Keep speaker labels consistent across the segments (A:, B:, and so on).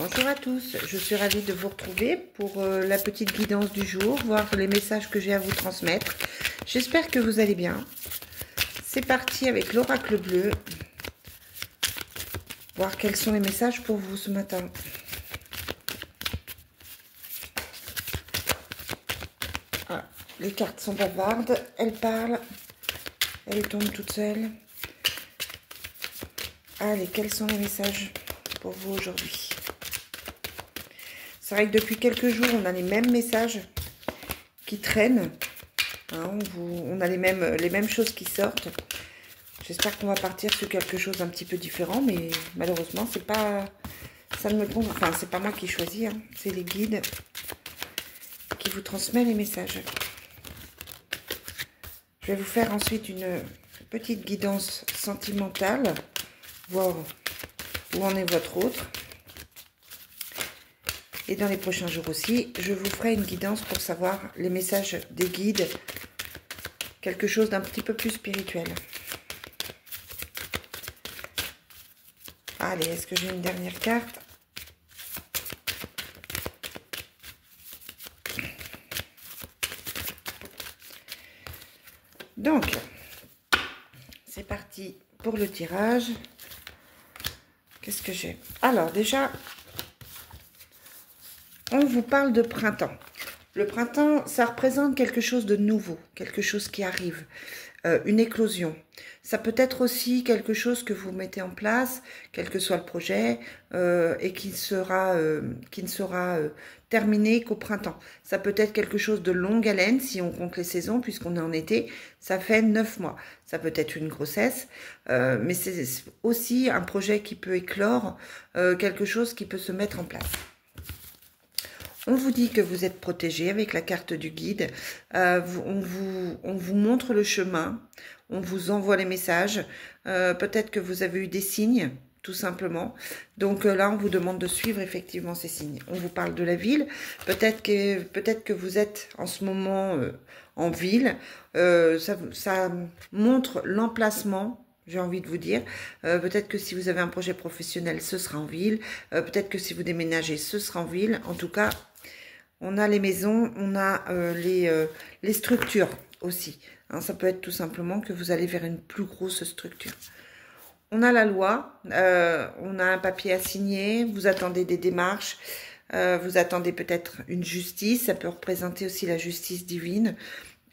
A: Bonjour à tous, je suis ravie de vous retrouver pour la petite guidance du jour, voir les messages que j'ai à vous transmettre. J'espère que vous allez bien. C'est parti avec l'oracle bleu. Voir quels sont les messages pour vous ce matin. Ah, les cartes sont bavardes, elles parlent, elles tombent toutes seules. Allez, quels sont les messages pour vous aujourd'hui? C'est vrai que depuis quelques jours, on a les mêmes messages qui traînent. Hein, on a les mêmes choses qui sortent. J'espère qu'on va partir sur quelque chose d'un petit peu différent, mais malheureusement, c'est pas, ça ne me convient. Enfin, c'est pas moi qui choisis, hein, c'est les guides qui vous transmettent les messages. Je vais vous faire ensuite une petite guidance sentimentale, voir où en est votre autre. Et dans les prochains jours aussi, je vous ferai une guidance pour savoir les messages des guides, quelque chose d'un petit peu plus spirituel. Allez, est-ce que j'ai une dernière carte? Donc, c'est parti pour le tirage. Qu'est-ce que j'ai? Alors, déjà, on vous parle de printemps. Le printemps, ça représente quelque chose de nouveau, quelque chose qui arrive, une éclosion. Ça peut être aussi quelque chose que vous mettez en place, quel que soit le projet, et qui ne sera terminé qu'au printemps. Ça peut être quelque chose de longue haleine, si on compte les saisons, puisqu'on est en été, ça fait 9 mois. Ça peut être une grossesse, mais c'est aussi un projet qui peut éclore, quelque chose qui peut se mettre en place. On vous dit que vous êtes protégé avec la carte du guide. On vous montre le chemin. On vous envoie les messages. Peut-être que vous avez eu des signes, tout simplement. Donc là, on vous demande de suivre effectivement ces signes. On vous parle de la ville. Peut-être que vous êtes en ce moment en ville. Ça montre l'emplacement. J'ai envie de vous dire, peut-être que si vous avez un projet professionnel, ce sera en ville. Peut-être que si vous déménagez, ce sera en ville. En tout cas, on a les maisons, on a les structures aussi. Hein, ça peut être tout simplement que vous allez vers une plus grosse structure. On a la loi, on a un papier à signer, vous attendez des démarches, vous attendez peut-être une justice, ça peut représenter aussi la justice divine.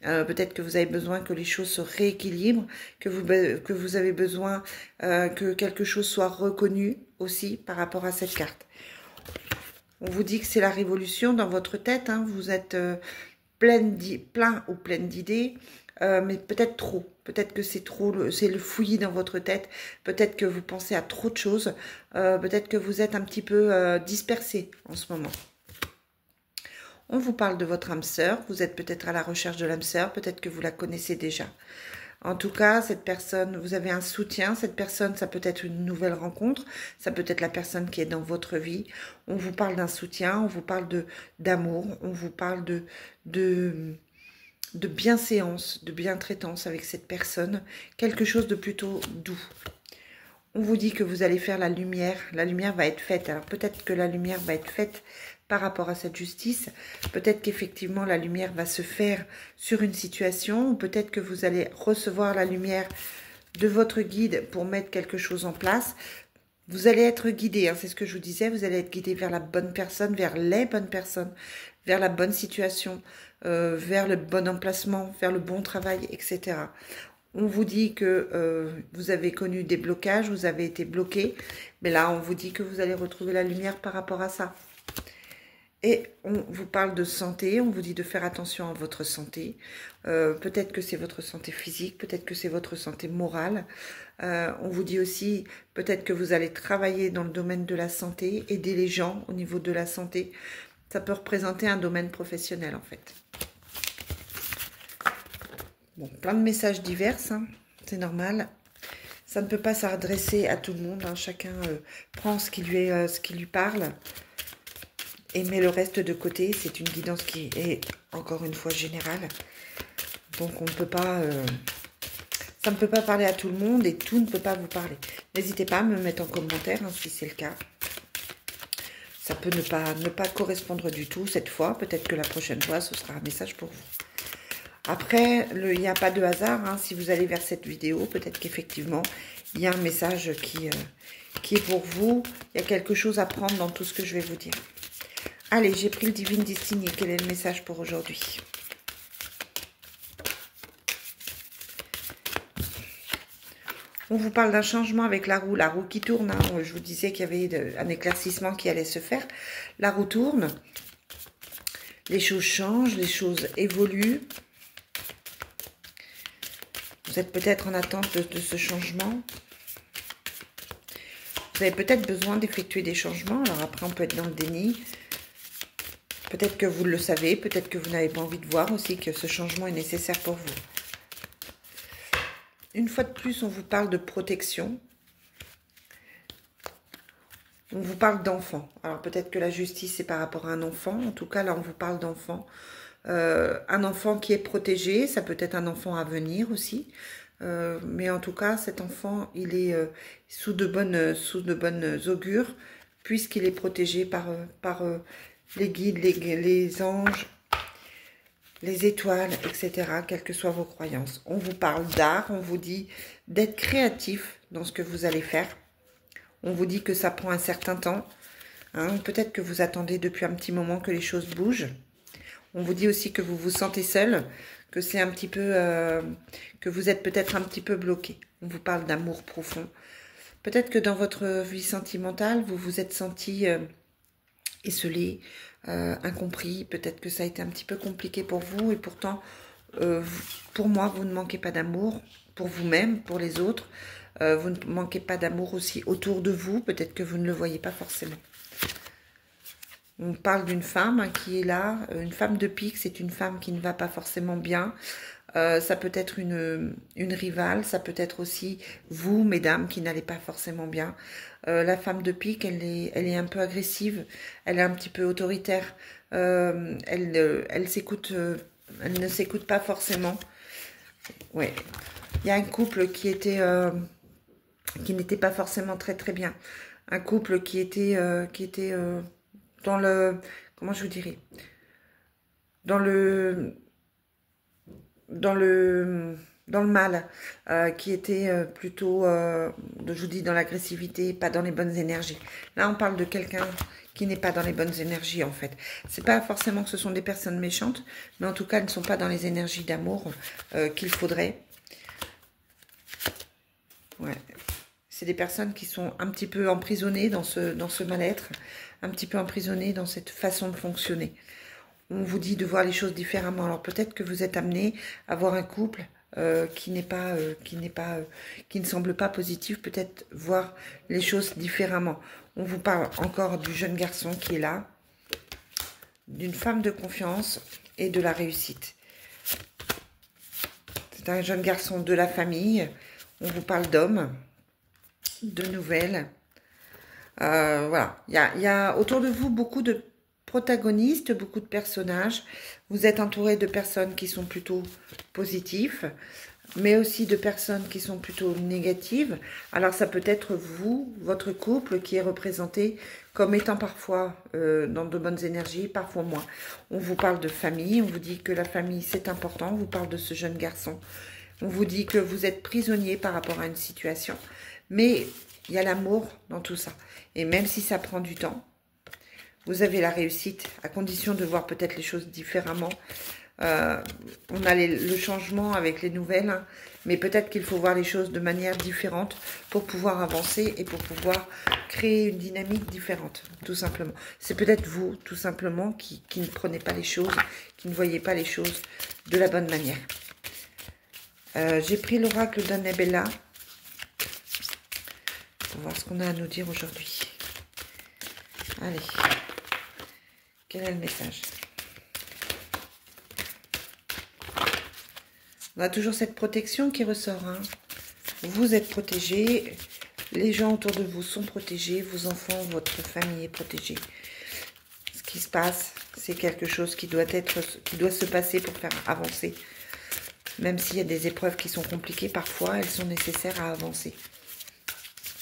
A: Peut-être que vous avez besoin que les choses se rééquilibrent, que vous avez besoin que quelque chose soit reconnu aussi par rapport à cette carte. On vous dit que c'est la révolution dans votre tête, hein, vous êtes plein ou pleine d'idées, mais peut-être trop. Peut-être que c'est trop, c'est le fouillis dans votre tête. Peut-être que vous pensez à trop de choses. Peut-être que vous êtes un petit peu dispersé en ce moment. On vous parle de votre âme sœur. Vous êtes peut-être à la recherche de l'âme sœur. Peut-être que vous la connaissez déjà. En tout cas, cette personne, vous avez un soutien. Cette personne, ça peut être une nouvelle rencontre. Ça peut être la personne qui est dans votre vie. On vous parle d'un soutien. On vous parle d'amour. On vous parle de bienséance, de bientraitance avec cette personne. Quelque chose de plutôt doux. On vous dit que vous allez faire la lumière. La lumière va être faite. Alors peut-être que la lumière va être faite par rapport à cette justice. Peut-être qu'effectivement la lumière va se faire sur une situation. Ou peut-être que vous allez recevoir la lumière de votre guide pour mettre quelque chose en place. Vous allez être guidé, hein, c'est ce que je vous disais. Vous allez être guidé vers la bonne personne, vers les bonnes personnes, vers la bonne situation, vers le bon emplacement, vers le bon travail, etc. On vous dit que vous avez connu des blocages, vous avez été bloqué. Mais là, on vous dit que vous allez retrouver la lumière par rapport à ça. Et on vous parle de santé, on vous dit de faire attention à votre santé. Peut-être que c'est votre santé physique, peut-être que c'est votre santé morale. On vous dit aussi, peut-être que vous allez travailler dans le domaine de la santé, aider les gens au niveau de la santé. Ça peut représenter un domaine professionnel en fait. Bon, plein de messages divers, hein, c'est normal. Ça ne peut pas s'adresser à tout le monde, hein. Chacun prend ce qui lui parle. Et met le reste de côté, c'est une guidance qui est encore une fois générale. Donc on ne peut pas, ça ne peut pas parler à tout le monde et tout ne peut pas vous parler. N'hésitez pas à me mettre en commentaire hein, si c'est le cas. Ça peut ne pas correspondre du tout cette fois. Peut-être que la prochaine fois, ce sera un message pour vous. Après, il n'y a pas de hasard. Hein. Si vous allez vers cette vidéo, peut-être qu'effectivement, il y a un message qui est pour vous. Il y a quelque chose à prendre dans tout ce que je vais vous dire. Allez, j'ai pris le Divine Destiny. Quel est le message pour aujourd'hui? On vous parle d'un changement avec la roue qui tourne. Hein. Je vous disais qu'il y avait un éclaircissement qui allait se faire. La roue tourne. Les choses changent, les choses évoluent. Vous êtes peut-être en attente de ce changement. Vous avez peut-être besoin d'effectuer des changements. Alors après, on peut être dans le déni. Peut-être que vous le savez, peut-être que vous n'avez pas envie de voir aussi que ce changement est nécessaire pour vous. Une fois de plus, on vous parle de protection. On vous parle d'enfant. Alors peut-être que la justice, c'est par rapport à un enfant. En tout cas, là, on vous parle d'enfant. Un enfant qui est protégé. Ça peut être un enfant à venir aussi. Mais en tout cas, cet enfant, il est sous de bonnes augures. Puisqu'il est protégé par les guides, les anges, les étoiles, etc., quelles que soient vos croyances. On vous parle d'art, on vous dit d'être créatif dans ce que vous allez faire. On vous dit que ça prend un certain temps. Hein. Peut-être que vous attendez depuis un petit moment que les choses bougent. On vous dit aussi que vous vous sentez seul, que c'est un petit peu, que vous êtes peut-être un petit peu bloqué. On vous parle d'amour profond. Peut-être que dans votre vie sentimentale, vous vous êtes senti esselé, incompris, peut-être que ça a été un petit peu compliqué pour vous et pourtant, pour moi, vous ne manquez pas d'amour pour vous-même, pour les autres. Vous ne manquez pas d'amour aussi autour de vous, peut-être que vous ne le voyez pas forcément. On parle d'une femme hein, qui est là, une femme de pique, c'est une femme qui ne va pas forcément bien. Ça peut être une rivale, ça peut être aussi vous, mesdames, qui n'allez pas forcément bien. La femme de pique, elle est un peu agressive, elle est un petit peu autoritaire, elle ne s'écoute pas forcément. Ouais. Il y a un couple qui n'était pas forcément très très bien. Un couple qui était dans le, comment je vous dirais, dans le mal, qui était plutôt, je vous dis, dans l'agressivité, pas dans les bonnes énergies. Là, on parle de quelqu'un qui n'est pas dans les bonnes énergies, en fait. C'est pas forcément que ce sont des personnes méchantes, mais en tout cas, elles ne sont pas dans les énergies d'amour qu'il faudrait. Ouais. C'est des personnes qui sont un petit peu emprisonnées dans ce mal-être, un petit peu emprisonnées dans cette façon de fonctionner. On vous dit de voir les choses différemment. Alors peut-être que vous êtes amené à voir un couple qui ne semble pas positif, peut-être voir les choses différemment. On vous parle encore du jeune garçon qui est là, d'une femme de confiance et de la réussite. C'est un jeune garçon de la famille. On vous parle d'hommes, de nouvelles. Voilà, il y a autour de vous beaucoup de protagonistes, beaucoup de personnages. Vous êtes entouré de personnes qui sont plutôt positives, mais aussi de personnes qui sont plutôt négatives. Alors ça peut être vous, votre couple, qui est représenté comme étant parfois dans de bonnes énergies, parfois moins. On vous parle de famille, on vous dit que la famille c'est important, on vous parle de ce jeune garçon. On vous dit que vous êtes prisonnier par rapport à une situation, mais il y a l'amour dans tout ça. Et même si ça prend du temps, vous avez la réussite, à condition de voir peut-être les choses différemment. On a le changement avec les nouvelles, hein, mais peut-être qu'il faut voir les choses de manière différente pour pouvoir avancer et pour pouvoir créer une dynamique différente, tout simplement. C'est peut-être vous, tout simplement, qui ne prenez pas les choses, qui ne voyez pas les choses de la bonne manière. J'ai pris l'oracle d'Annabella pour voir ce qu'on a à nous dire aujourd'hui. Allez, quel est le message? On a toujours cette protection qui ressort. Hein. Vous êtes protégés, les gens autour de vous sont protégés, vos enfants, votre famille est protégée. Ce qui se passe, c'est quelque chose qui doit se passer pour faire avancer. Même s'il y a des épreuves qui sont compliquées, parfois elles sont nécessaires à avancer.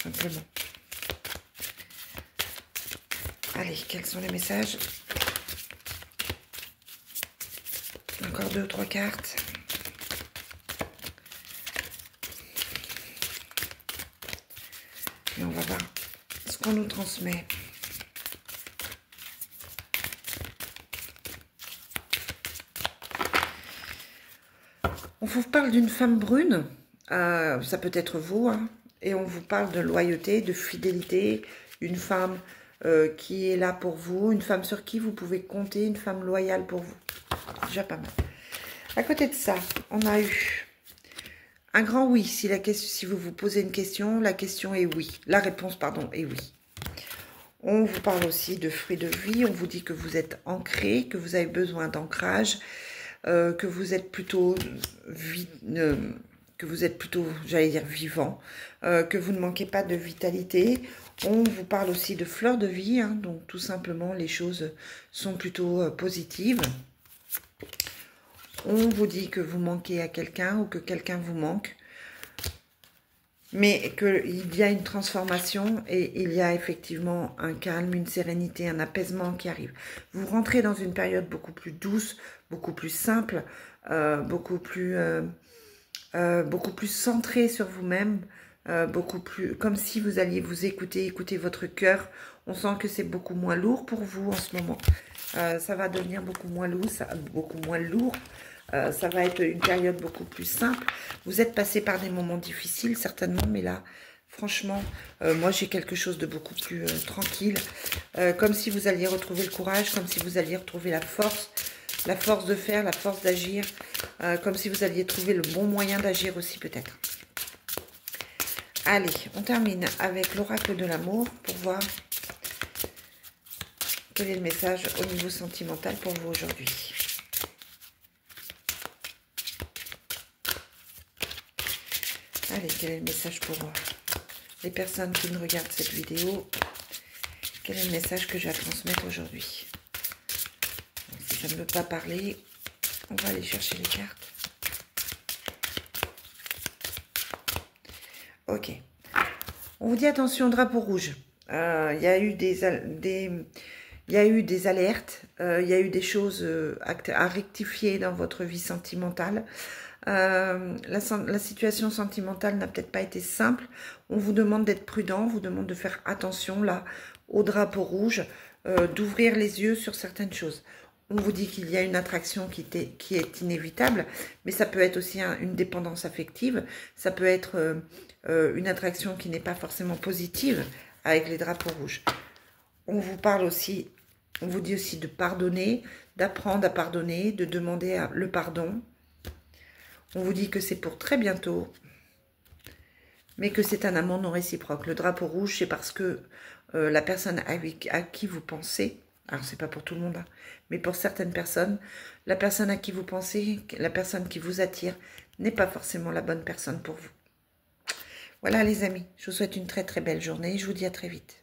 A: Simplement. Allez. Allez, quels sont les messages? Encore 2 ou 3 cartes. Et on va voir ce qu'on nous transmet. On vous parle d'une femme brune, ça peut être vous, hein, et on vous parle de loyauté, de fidélité, une femme qui est là pour vous, une femme sur qui vous pouvez compter, une femme loyale pour vous. Déjà pas mal. À côté de ça, on a eu un grand oui. Si vous vous posez une question, la question est oui. La réponse, pardon, est oui. On vous parle aussi de fruits de vie. On vous dit que vous êtes ancré, que vous avez besoin d'ancrage, que vous êtes plutôt, j'allais dire vivant, que vous ne manquez pas de vitalité. On vous parle aussi de fleurs de vie, hein, donc tout simplement les choses sont plutôt positives. On vous dit que vous manquez à quelqu'un ou que quelqu'un vous manque, mais qu'il y a une transformation et il y a effectivement un calme, une sérénité, un apaisement qui arrive. Vous rentrez dans une période beaucoup plus douce, beaucoup plus simple, beaucoup plus centrée sur vous-même, beaucoup plus comme si vous alliez vous écouter votre cœur. On sent que c'est beaucoup moins lourd pour vous en ce moment. Ça va devenir beaucoup moins lourd, ça va être une période beaucoup plus simple. Vous êtes passé par des moments difficiles, certainement, mais là, franchement, moi, j'ai quelque chose de beaucoup plus tranquille. Comme si vous alliez retrouver le courage, comme si vous alliez retrouver la force de faire, la force d'agir, comme si vous alliez trouver le bon moyen d'agir aussi, peut-être. Allez, on termine avec l'oracle de l'amour pour voir quel est le message au niveau sentimental pour vous aujourd'hui. Allez, quel est le message pour les personnes qui me regardent cette vidéo? Quel est le message que j'ai à transmettre aujourd'hui? Si ça ne veut pas parler, on va aller chercher les cartes. Ok. On vous dit attention, drapeau rouge. Il y a eu des alertes, il y a eu des choses à rectifier dans votre vie sentimentale. La situation sentimentale n'a peut-être pas été simple. On vous demande d'être prudent, on vous demande de faire attention là au drapeau rouge, d'ouvrir les yeux sur certaines choses. On vous dit qu'il y a une attraction qui est inévitable, mais ça peut être aussi une dépendance affective, ça peut être une attraction qui n'est pas forcément positive avec les drapeaux rouges. On vous parle aussi, on vous dit aussi de pardonner, d'apprendre à pardonner, de demander le pardon. On vous dit que c'est pour très bientôt, mais que c'est un amour non réciproque. Le drapeau rouge, c'est parce que la personne à qui vous pensez, alors c'est pas pour tout le monde, hein, mais pour certaines personnes, la personne à qui vous pensez, la personne qui vous attire, n'est pas forcément la bonne personne pour vous. Voilà les amis, je vous souhaite une très très belle journée et je vous dis à très vite.